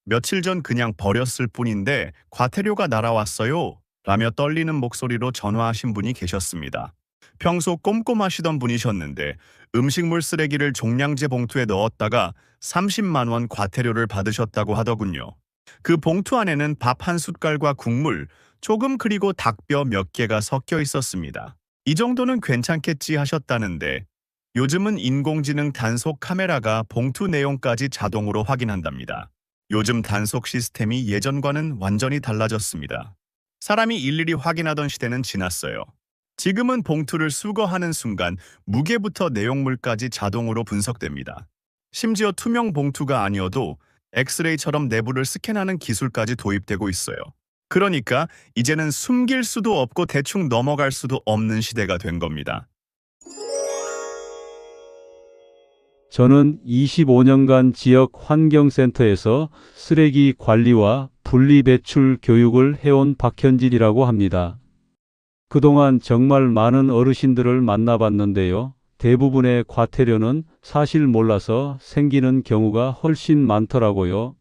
며칠 전 그냥 버렸을 뿐인데 과태료가 날아왔어요. 라며 떨리는 목소리로 전화하신 분이 계셨습니다. 평소 꼼꼼하시던 분이셨는데 음식물 쓰레기를 종량제 봉투에 넣었다가 30만 원 과태료를 받으셨다고 하더군요. 그 봉투 안에는 밥 한 숟갈과 국물, 조금 그리고 닭뼈 몇 개가 섞여 있었습니다. 이 정도는 괜찮겠지 하셨다는데 요즘은 인공지능 단속 카메라가 봉투 내용까지 자동으로 확인한답니다. 요즘 단속 시스템이 예전과는 완전히 달라졌습니다. 사람이 일일이 확인하던 시대는 지났어요. 지금은 봉투를 수거하는 순간 무게부터 내용물까지 자동으로 분석됩니다. 심지어 투명 봉투가 아니어도 엑스레이처럼 내부를 스캔하는 기술까지 도입되고 있어요. 그러니까 이제는 숨길 수도 없고 대충 넘어갈 수도 없는 시대가 된 겁니다. 저는 25년간 지역 환경센터에서 쓰레기 관리와 분리배출 교육을 해온 박현진이라고 합니다. 그동안 정말 많은 어르신들을 만나봤는데요. 대부분의 과태료는 사실 몰라서 생기는 경우가 훨씬 많더라고요.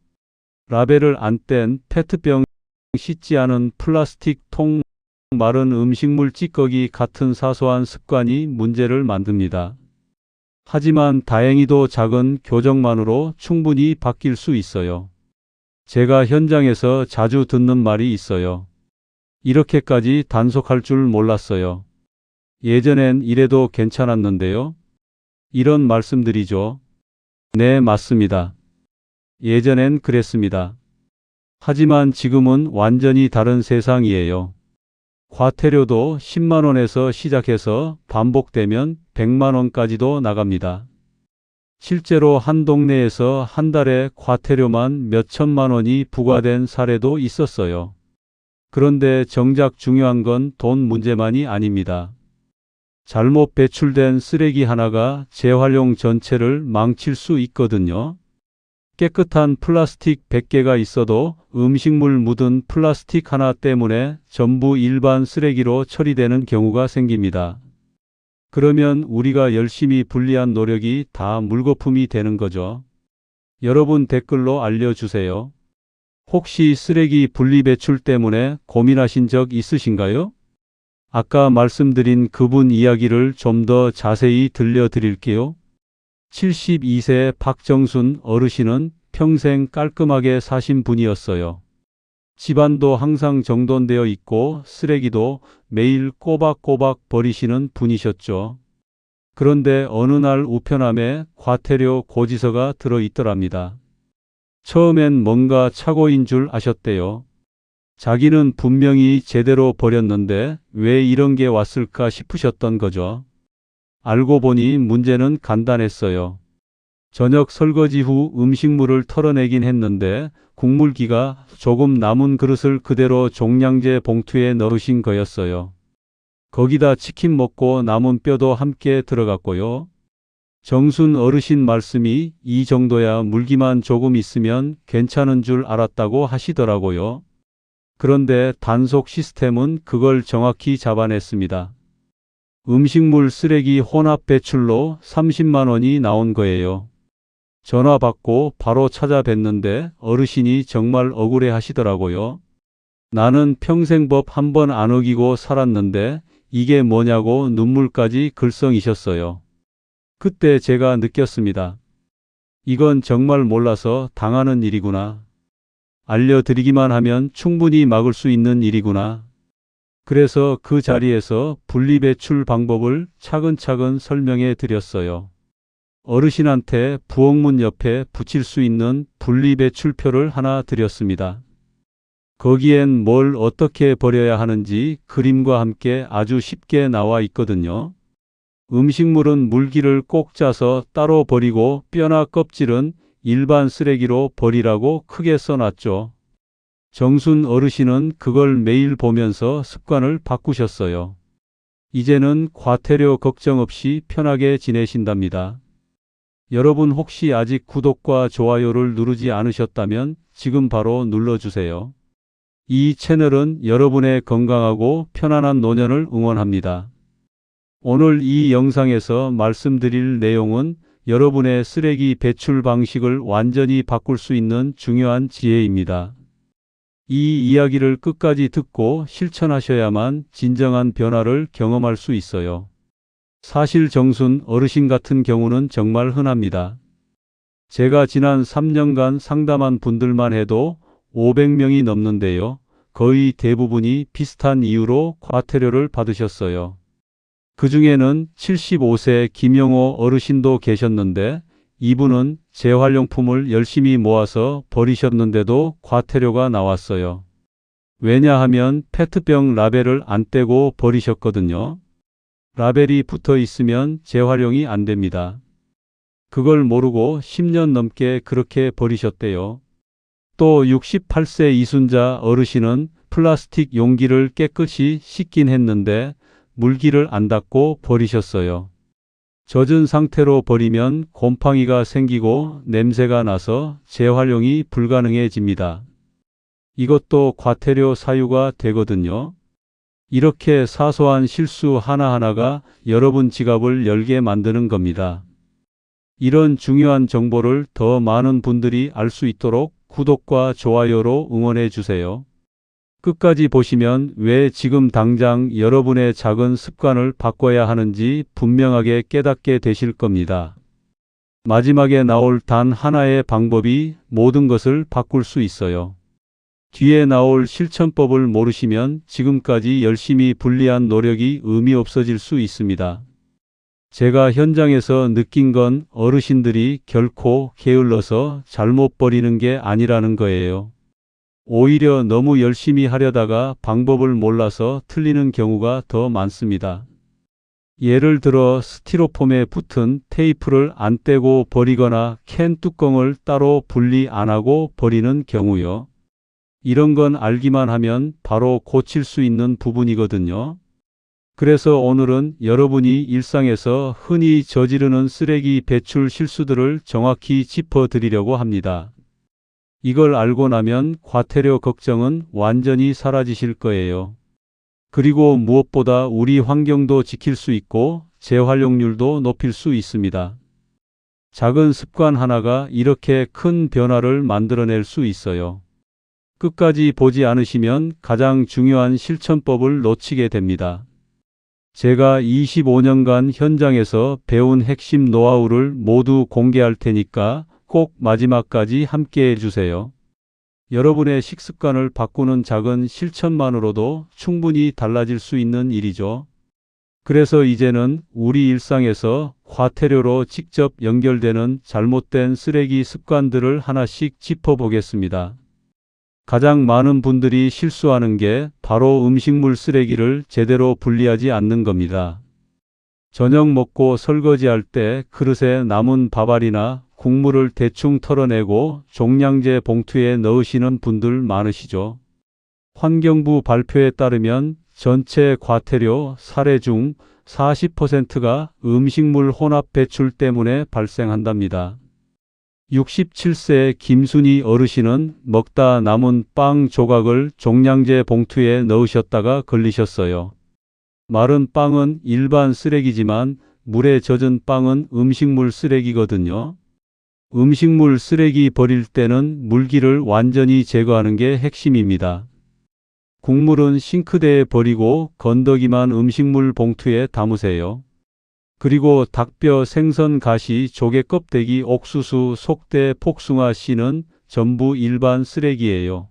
라벨을 안 뗀 페트병, 씻지 않은 플라스틱 통, 마른 음식물 찌꺼기 같은 사소한 습관이 문제를 만듭니다. 하지만 다행히도 작은 교정만으로 충분히 바뀔 수 있어요. 제가 현장에서 자주 듣는 말이 있어요. 이렇게까지 단속할 줄 몰랐어요. 예전엔 이래도 괜찮았는데요. 이런 말씀들이죠. 네, 맞습니다. 예전엔 그랬습니다. 하지만 지금은 완전히 다른 세상이에요. 과태료도 10만 원에서 시작해서 반복되면 100만 원까지도 나갑니다. 실제로 한 동네에서 한 달에 과태료만 몇 천만 원이 부과된 사례도 있었어요. 그런데 정작 중요한 건 돈 문제만이 아닙니다. 잘못 배출된 쓰레기 하나가 재활용 전체를 망칠 수 있거든요. 깨끗한 플라스틱 100개가 있어도 음식물 묻은 플라스틱 하나 때문에 전부 일반 쓰레기로 처리되는 경우가 생깁니다. 그러면 우리가 열심히 분리한 노력이 다 물거품이 되는 거죠. 여러분 댓글로 알려주세요. 혹시 쓰레기 분리배출 때문에 고민하신 적 있으신가요? 아까 말씀드린 그분 이야기를 좀 더 자세히 들려드릴게요. 72세 박정순 어르신은 평생 깔끔하게 사신 분이었어요. 집안도 항상 정돈되어 있고 쓰레기도 매일 꼬박꼬박 버리시는 분이셨죠. 그런데 어느 날 우편함에 과태료 고지서가 들어있더랍니다. 처음엔 뭔가 착오인 줄 아셨대요. 자기는 분명히 제대로 버렸는데 왜 이런 게 왔을까 싶으셨던 거죠. 알고 보니 문제는 간단했어요. 저녁 설거지 후 음식물을 털어내긴 했는데 국물기가 조금 남은 그릇을 그대로 종량제 봉투에 넣으신 거였어요. 거기다 치킨 먹고 남은 뼈도 함께 들어갔고요. 정순 어르신 말씀이 이 정도야 물기만 조금 있으면 괜찮은 줄 알았다고 하시더라고요. 그런데 단속 시스템은 그걸 정확히 잡아냈습니다. 음식물 쓰레기 혼합 배출로 30만 원이 나온 거예요. 전화 받고 바로 찾아뵀는데 어르신이 정말 억울해 하시더라고요. 나는 평생 법 한 번 안 어기고 살았는데 이게 뭐냐고 눈물까지 글썽이셨어요. 그때 제가 느꼈습니다. 이건 정말 몰라서 당하는 일이구나. 알려드리기만 하면 충분히 막을 수 있는 일이구나. 그래서 그 자리에서 분리배출 방법을 차근차근 설명해 드렸어요. 어르신한테 부엌문 옆에 붙일 수 있는 분리배출표를 하나 드렸습니다. 거기엔 뭘 어떻게 버려야 하는지 그림과 함께 아주 쉽게 나와 있거든요. 음식물은 물기를 꼭 짜서 따로 버리고 뼈나 껍질은 일반 쓰레기로 버리라고 크게 써놨죠. 정순 어르신은 그걸 매일 보면서 습관을 바꾸셨어요. 이제는 과태료 걱정 없이 편하게 지내신답니다. 여러분 혹시 아직 구독과 좋아요를 누르지 않으셨다면 지금 바로 눌러주세요. 이 채널은 여러분의 건강하고 편안한 노년을 응원합니다. 오늘 이 영상에서 말씀드릴 내용은 여러분의 쓰레기 배출 방식을 완전히 바꿀 수 있는 중요한 지혜입니다. 이 이야기를 끝까지 듣고 실천하셔야만 진정한 변화를 경험할 수 있어요. 사실 정순 어르신 같은 경우는 정말 흔합니다. 제가 지난 3년간 상담한 분들만 해도 500명이 넘는데요. 거의 대부분이 비슷한 이유로 과태료를 받으셨어요. 그 중에는 75세 김영호 어르신도 계셨는데 이분은 재활용품을 열심히 모아서 버리셨는데도 과태료가 나왔어요. 왜냐하면 페트병 라벨을 안 떼고 버리셨거든요. 라벨이 붙어 있으면 재활용이 안 됩니다. 그걸 모르고 10년 넘게 그렇게 버리셨대요. 또 68세 이순자 어르신은 플라스틱 용기를 깨끗이 씻긴 했는데 물기를 안 닦고 버리셨어요. 젖은 상태로 버리면 곰팡이가 생기고 냄새가 나서 재활용이 불가능해집니다. 이것도 과태료 사유가 되거든요. 이렇게 사소한 실수 하나하나가 여러분 지갑을 열게 만드는 겁니다. 이런 중요한 정보를 더 많은 분들이 알 수 있도록 구독과 좋아요로 응원해 주세요. 끝까지 보시면 왜 지금 당장 여러분의 작은 습관을 바꿔야 하는지 분명하게 깨닫게 되실 겁니다. 마지막에 나올 단 하나의 방법이 모든 것을 바꿀 수 있어요. 뒤에 나올 실천법을 모르시면 지금까지 열심히 분리한 노력이 의미 없어질 수 있습니다. 제가 현장에서 느낀 건 어르신들이 결코 게을러서 잘못 버리는 게 아니라는 거예요. 오히려 너무 열심히 하려다가 방법을 몰라서 틀리는 경우가 더 많습니다. 예를 들어 스티로폼에 붙은 테이프를 안 떼고 버리거나 캔 뚜껑을 따로 분리 안 하고 버리는 경우요. 이런 건 알기만 하면 바로 고칠 수 있는 부분이거든요. 그래서 오늘은 여러분이 일상에서 흔히 저지르는 쓰레기 배출 실수들을 정확히 짚어드리려고 합니다. 이걸 알고 나면 과태료 걱정은 완전히 사라지실 거예요. 그리고 무엇보다 우리 환경도 지킬 수 있고 재활용률도 높일 수 있습니다. 작은 습관 하나가 이렇게 큰 변화를 만들어낼 수 있어요. 끝까지 보지 않으시면 가장 중요한 실천법을 놓치게 됩니다. 제가 25년간 현장에서 배운 핵심 노하우를 모두 공개할 테니까 꼭 마지막까지 함께 해주세요. 여러분의 식습관을 바꾸는 작은 실천만으로도 충분히 달라질 수 있는 일이죠. 그래서 이제는 우리 일상에서 과태료로 직접 연결되는 잘못된 쓰레기 습관들을 하나씩 짚어보겠습니다. 가장 많은 분들이 실수하는 게 바로 음식물 쓰레기를 제대로 분리하지 않는 겁니다. 저녁 먹고 설거지할 때 그릇에 남은 밥알이나 국물을 대충 털어내고 종량제 봉투에 넣으시는 분들 많으시죠. 환경부 발표에 따르면 전체 과태료 사례 중 40%가 음식물 혼합 배출 때문에 발생한답니다. 67세 김순희 어르신은 먹다 남은 빵 조각을 종량제 봉투에 넣으셨다가 걸리셨어요. 마른 빵은 일반 쓰레기지만 물에 젖은 빵은 음식물 쓰레기거든요. 음식물 쓰레기 버릴 때는 물기를 완전히 제거하는 게 핵심입니다. 국물은 싱크대에 버리고 건더기만 음식물 봉투에 담으세요. 그리고 닭뼈, 생선, 가시, 조개 껍데기, 옥수수, 속대, 복숭아 씨는 전부 일반 쓰레기예요.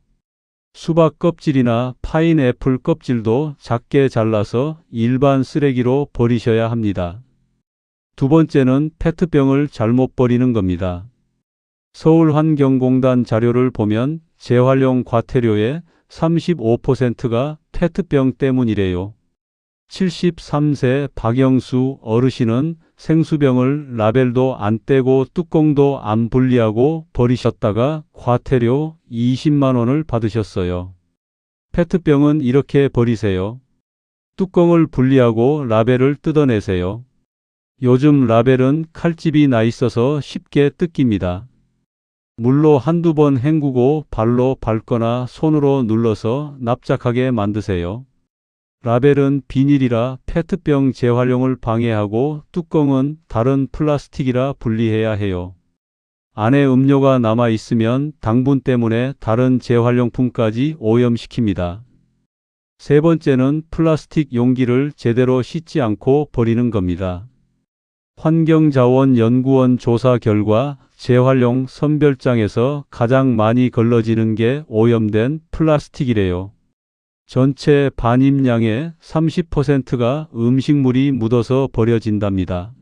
수박 껍질이나 파인애플 껍질도 작게 잘라서 일반 쓰레기로 버리셔야 합니다. 두 번째는 페트병을 잘못 버리는 겁니다. 서울환경공단 자료를 보면 재활용 과태료의 35%가 페트병 때문이래요. 73세 박영수 어르신은 생수병을 라벨도 안 떼고 뚜껑도 안 분리하고 버리셨다가 과태료 20만 원을 받으셨어요. 페트병은 이렇게 버리세요. 뚜껑을 분리하고 라벨을 뜯어내세요. 요즘 라벨은 칼집이 나 있어서 쉽게 뜯깁니다. 물로 한두 번 헹구고 발로 밟거나 손으로 눌러서 납작하게 만드세요. 라벨은 비닐이라 페트병 재활용을 방해하고 뚜껑은 다른 플라스틱이라 분리해야 해요. 안에 음료가 남아 있으면 당분 때문에 다른 재활용품까지 오염시킵니다. 세 번째는 플라스틱 용기를 제대로 씻지 않고 버리는 겁니다. 환경자원연구원 조사 결과 재활용 선별장에서 가장 많이 걸러지는 게 오염된 플라스틱이래요. 전체 반입량의 30%가 음식물이 묻어서 버려진답니다.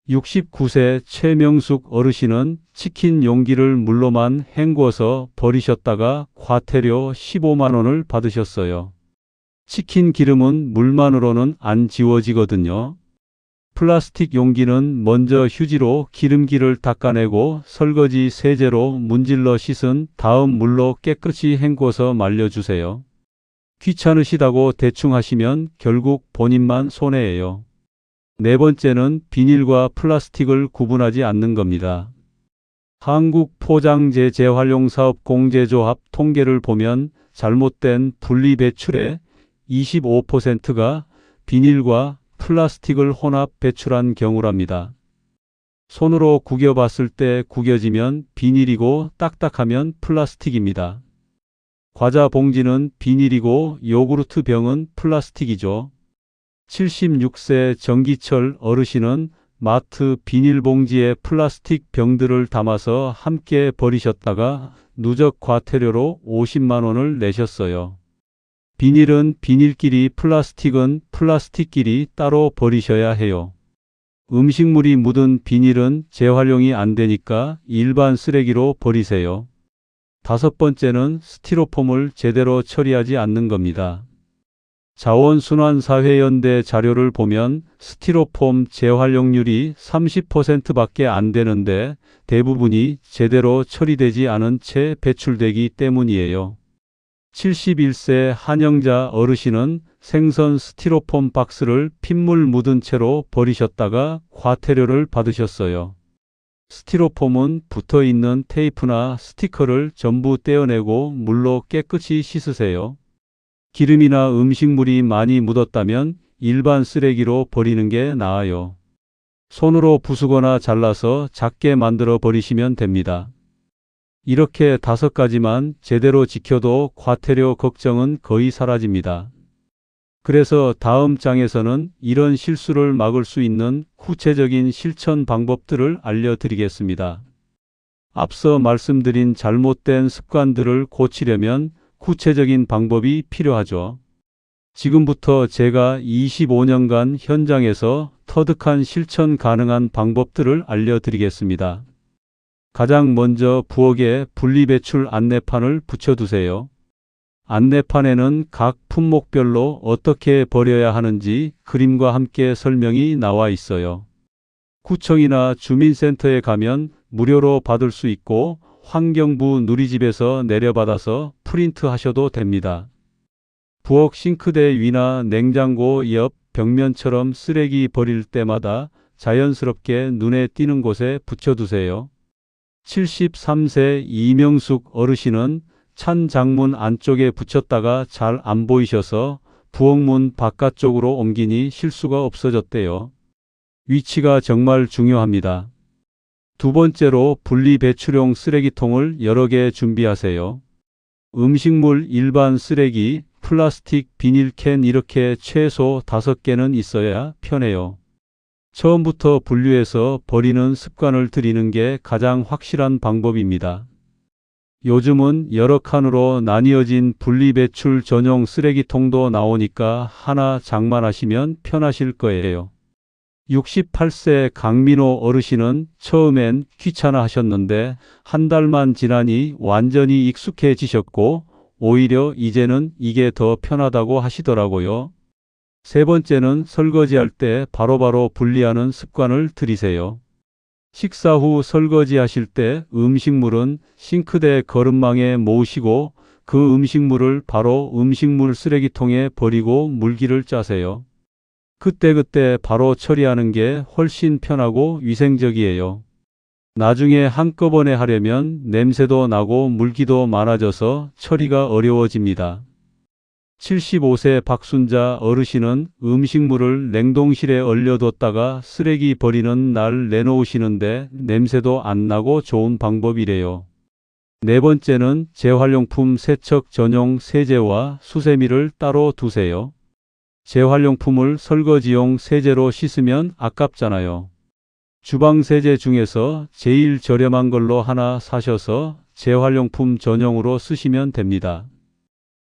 69세 최명숙 어르신은 치킨 용기를 물로만 헹궈서 버리셨다가 과태료 15만 원을 받으셨어요. 치킨 기름은 물만으로는 안 지워지거든요. 플라스틱 용기는 먼저 휴지로 기름기를 닦아내고 설거지 세제로 문질러 씻은 다음 물로 깨끗이 헹궈서 말려주세요. 귀찮으시다고 대충 하시면 결국 본인만 손해예요. 네 번째는 비닐과 플라스틱을 구분하지 않는 겁니다. 한국포장재 재활용사업 공제조합 통계를 보면 잘못된 분리배출의 25%가 비닐과 플라스틱을 혼합 배출한 경우랍니다. 손으로 구겨봤을 때 구겨지면 비닐이고 딱딱하면 플라스틱입니다. 과자 봉지는 비닐이고 요구르트 병은 플라스틱이죠. 76세 정기철 어르신은 마트 비닐봉지에 플라스틱 병들을 담아서 함께 버리셨다가 누적 과태료로 50만 원을 내셨어요. 비닐은 비닐끼리, 플라스틱은 플라스틱끼리 따로 버리셔야 해요. 음식물이 묻은 비닐은 재활용이 안 되니까 일반 쓰레기로 버리세요. 다섯 번째는 스티로폼을 제대로 처리하지 않는 겁니다. 자원순환사회연대 자료를 보면 스티로폼 재활용률이 30%밖에 안 되는데 대부분이 제대로 처리되지 않은 채 배출되기 때문이에요. 71세 한영자 어르신은 생선 스티로폼 박스를 핏물 묻은 채로 버리셨다가 과태료를 받으셨어요. 스티로폼은 붙어있는 테이프나 스티커를 전부 떼어내고 물로 깨끗이 씻으세요. 기름이나 음식물이 많이 묻었다면 일반 쓰레기로 버리는 게 나아요. 손으로 부수거나 잘라서 작게 만들어 버리시면 됩니다. 이렇게 5가지만 제대로 지켜도 과태료 걱정은 거의 사라집니다. 그래서 다음 장에서는 이런 실수를 막을 수 있는 구체적인 실천 방법들을 알려드리겠습니다. 앞서 말씀드린 잘못된 습관들을 고치려면 구체적인 방법이 필요하죠. 지금부터 제가 25년간 현장에서 터득한 실천 가능한 방법들을 알려드리겠습니다. 가장 먼저 부엌에 분리배출 안내판을 붙여두세요. 안내판에는 각 품목별로 어떻게 버려야 하는지 그림과 함께 설명이 나와 있어요. 구청이나 주민센터에 가면 무료로 받을 수 있고 환경부 누리집에서 내려받아서 프린트 하셔도 됩니다. 부엌 싱크대 위나 냉장고 옆 벽면처럼 쓰레기 버릴 때마다 자연스럽게 눈에 띄는 곳에 붙여두세요. 73세 이명숙 어르신은 찬 장문 안쪽에 붙였다가 잘 안 보이셔서 부엌문 바깥쪽으로 옮기니 실수가 없어졌대요. 위치가 정말 중요합니다. 두 번째로 분리배출용 쓰레기통을 여러 개 준비하세요. 음식물, 일반 쓰레기, 플라스틱, 비닐캔 이렇게 최소 5개는 있어야 편해요. 처음부터 분류해서 버리는 습관을 들이는 게 가장 확실한 방법입니다. 요즘은 여러 칸으로 나뉘어진 분리배출 전용 쓰레기통도 나오니까 하나 장만하시면 편하실 거예요. 68세 강민호 어르신은 처음엔 귀찮아 하셨는데 한 달만 지나니 완전히 익숙해지셨고 오히려 이제는 이게 더 편하다고 하시더라고요. 세 번째는 설거지할 때 바로바로 분리하는 습관을 들이세요. 식사 후 설거지하실 때 음식물은 싱크대 거름망에 모으시고 그 음식물을 바로 음식물 쓰레기통에 버리고 물기를 짜세요. 그때그때 바로 처리하는 게 훨씬 편하고 위생적이에요. 나중에 한꺼번에 하려면 냄새도 나고 물기도 많아져서 처리가 어려워집니다. 75세 박순자 어르신은 음식물을 냉동실에 얼려뒀다가 쓰레기 버리는 날 내놓으시는데 냄새도 안 나고 좋은 방법이래요. 네 번째는 재활용품 세척 전용 세제와 수세미를 따로 두세요. 재활용품을 설거지용 세제로 씻으면 아깝잖아요. 주방 세제 중에서 제일 저렴한 걸로 하나 사셔서 재활용품 전용으로 쓰시면 됩니다.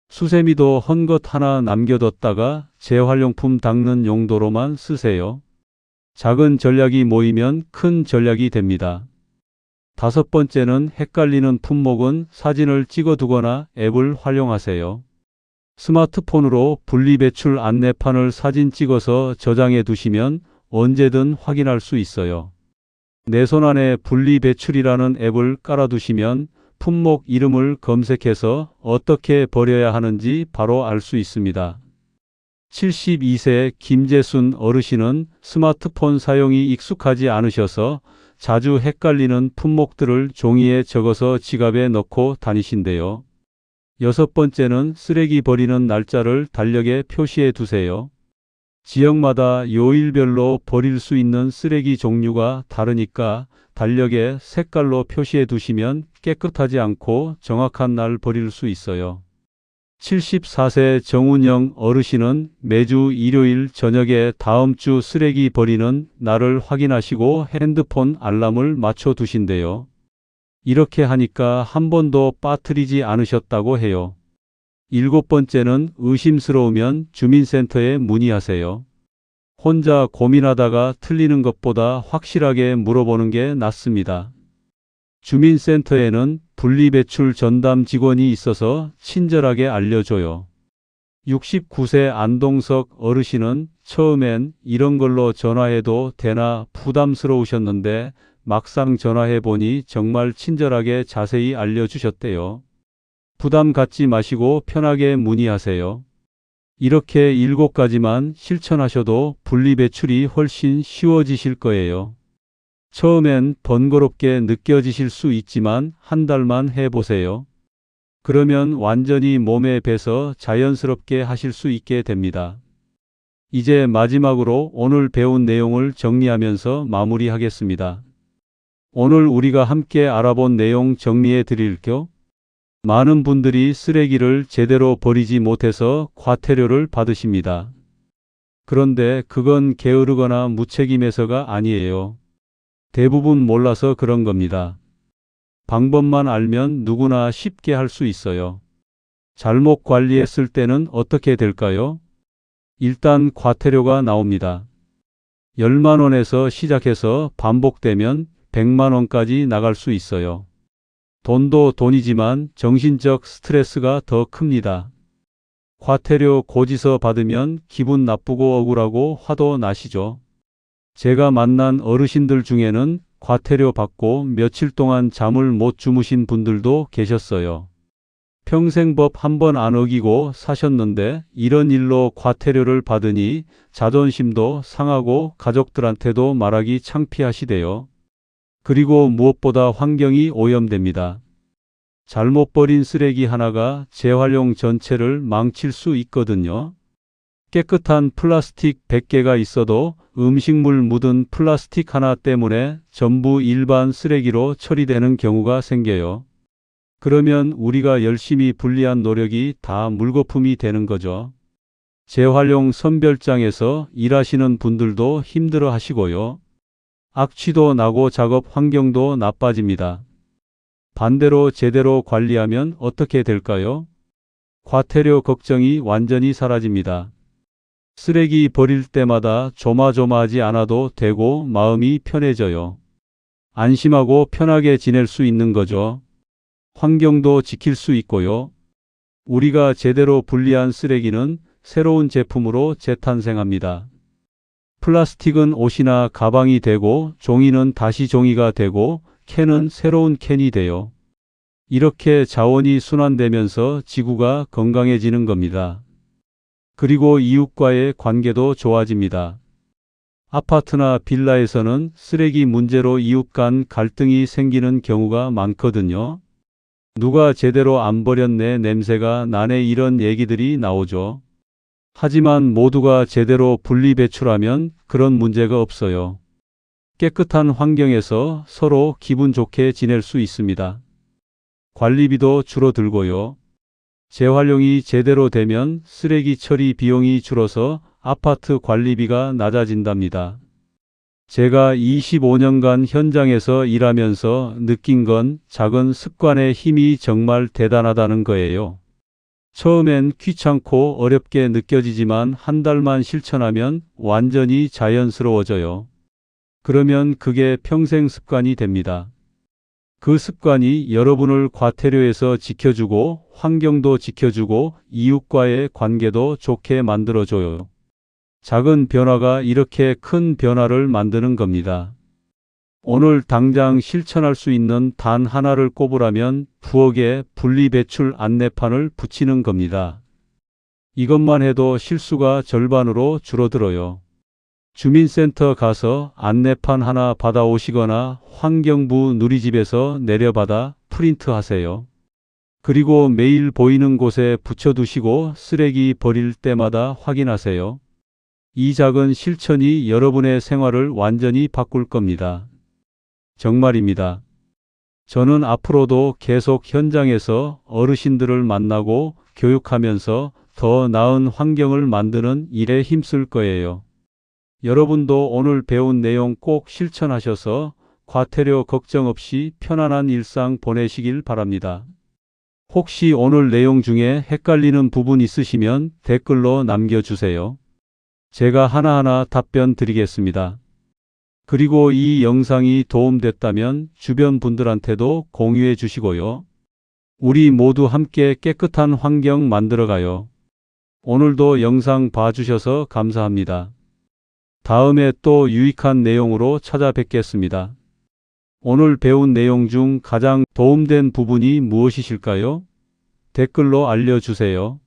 수세미도 헝겊 하나 남겨뒀다가 재활용품 닦는 용도로만 쓰세요. 작은 전략이 모이면 큰 전략이 됩니다. 다섯 번째는 헷갈리는 품목은 사진을 찍어두거나 앱을 활용하세요. 스마트폰으로 분리배출 안내판을 사진 찍어서 저장해 두시면 언제든 확인할 수 있어요. 내 손 안에 분리배출이라는 앱을 깔아두시면 품목 이름을 검색해서 어떻게 버려야 하는지 바로 알 수 있습니다. 72세 김재순 어르신은 스마트폰 사용이 익숙하지 않으셔서 자주 헷갈리는 품목들을 종이에 적어서 지갑에 넣고 다니신대요. 여섯 번째는 쓰레기 버리는 날짜를 달력에 표시해 두세요. 지역마다 요일별로 버릴 수 있는 쓰레기 종류가 다르니까 달력에 색깔로 표시해 두시면 깨끗하지 않고 정확한 날 버릴 수 있어요. 74세 정운영 어르신은 매주 일요일 저녁에 다음 주 쓰레기 버리는 날을 확인하시고 핸드폰 알람을 맞춰 두신대요. 이렇게 하니까 한 번도 빠뜨리지 않으셨다고 해요. 일곱 번째는 의심스러우면 주민센터에 문의하세요. 혼자 고민하다가 틀리는 것보다 확실하게 물어보는 게 낫습니다. 주민센터에는 분리배출 전담 직원이 있어서 친절하게 알려줘요. 69세 안동석 어르신은 처음엔 이런 걸로 전화해도 되나 부담스러우셨는데 막상 전화해보니 정말 친절하게 자세히 알려주셨대요. 부담 갖지 마시고 편하게 문의하세요. 이렇게 7가지만 실천하셔도 분리배출이 훨씬 쉬워지실 거예요. 처음엔 번거롭게 느껴지실 수 있지만 한 달만 해보세요. 그러면 완전히 몸에 배서 자연스럽게 하실 수 있게 됩니다. 이제 마지막으로 오늘 배운 내용을 정리하면서 마무리하겠습니다. 오늘 우리가 함께 알아본 내용 정리해 드릴게요. 많은 분들이 쓰레기를 제대로 버리지 못해서 과태료를 받으십니다. 그런데 그건 게으르거나 무책임해서가 아니에요. 대부분 몰라서 그런 겁니다. 방법만 알면 누구나 쉽게 할 수 있어요. 잘못 관리했을 때는 어떻게 될까요? 일단 과태료가 나옵니다. 10만 원에서 시작해서 반복되면 100만 원까지 나갈 수 있어요. 돈도 돈이지만 정신적 스트레스가 더 큽니다. 과태료 고지서 받으면 기분 나쁘고 억울하고 화도 나시죠. 제가 만난 어르신들 중에는 과태료 받고 며칠 동안 잠을 못 주무신 분들도 계셨어요. 평생 법 한 번 안 어기고 사셨는데 이런 일로 과태료를 받으니 자존심도 상하고 가족들한테도 말하기 창피하시대요. 그리고 무엇보다 환경이 오염됩니다. 잘못 버린 쓰레기 하나가 재활용 전체를 망칠 수 있거든요. 깨끗한 플라스틱 100개가 있어도 음식물 묻은 플라스틱 하나 때문에 전부 일반 쓰레기로 처리되는 경우가 생겨요. 그러면 우리가 열심히 분리한 노력이 다 물거품이 되는 거죠. 재활용 선별장에서 일하시는 분들도 힘들어 하시고요. 악취도 나고 작업 환경도 나빠집니다. 반대로 제대로 관리하면 어떻게 될까요? 과태료 걱정이 완전히 사라집니다. 쓰레기 버릴 때마다 조마조마하지 않아도 되고 마음이 편해져요. 안심하고 편하게 지낼 수 있는 거죠. 환경도 지킬 수 있고요. 우리가 제대로 분리한 쓰레기는 새로운 제품으로 재탄생합니다. 플라스틱은 옷이나 가방이 되고 종이는 다시 종이가 되고 캔은 새로운 캔이 돼요. 이렇게 자원이 순환되면서 지구가 건강해지는 겁니다. 그리고 이웃과의 관계도 좋아집니다. 아파트나 빌라에서는 쓰레기 문제로 이웃 간 갈등이 생기는 경우가 많거든요. 누가 제대로 안 버렸네 냄새가 나네 이런 얘기들이 나오죠. 하지만 모두가 제대로 분리배출하면 그런 문제가 없어요. 깨끗한 환경에서 서로 기분 좋게 지낼 수 있습니다. 관리비도 줄어들고요. 재활용이 제대로 되면 쓰레기 처리 비용이 줄어서 아파트 관리비가 낮아진답니다. 제가 25년간 현장에서 일하면서 느낀 건 작은 습관의 힘이 정말 대단하다는 거예요. 처음엔 귀찮고 어렵게 느껴지지만 한 달만 실천하면 완전히 자연스러워져요. 그러면 그게 평생 습관이 됩니다. 그 습관이 여러분을 과태료에서 지켜주고 환경도 지켜주고 이웃과의 관계도 좋게 만들어줘요. 작은 변화가 이렇게 큰 변화를 만드는 겁니다. 오늘 당장 실천할 수 있는 단 하나를 꼽으라면 부엌에 분리배출 안내판을 붙이는 겁니다. 이것만 해도 실수가 절반으로 줄어들어요. 주민센터 가서 안내판 하나 받아오시거나 환경부 누리집에서 내려받아 프린트하세요. 그리고 매일 보이는 곳에 붙여두시고 쓰레기 버릴 때마다 확인하세요. 이 작은 실천이 여러분의 생활을 완전히 바꿀 겁니다. 정말입니다. 저는 앞으로도 계속 현장에서 어르신들을 만나고 교육하면서 더 나은 환경을 만드는 일에 힘쓸 거예요. 여러분도 오늘 배운 내용 꼭 실천하셔서 과태료 걱정 없이 편안한 일상 보내시길 바랍니다. 혹시 오늘 내용 중에 헷갈리는 부분 있으시면 댓글로 남겨주세요. 제가 하나하나 답변 드리겠습니다. 그리고 이 영상이 도움됐다면 주변 분들한테도 공유해 주시고요. 우리 모두 함께 깨끗한 환경 만들어가요. 오늘도 영상 봐주셔서 감사합니다. 다음에 또 유익한 내용으로 찾아뵙겠습니다. 오늘 배운 내용 중 가장 도움된 부분이 무엇이실까요? 댓글로 알려주세요.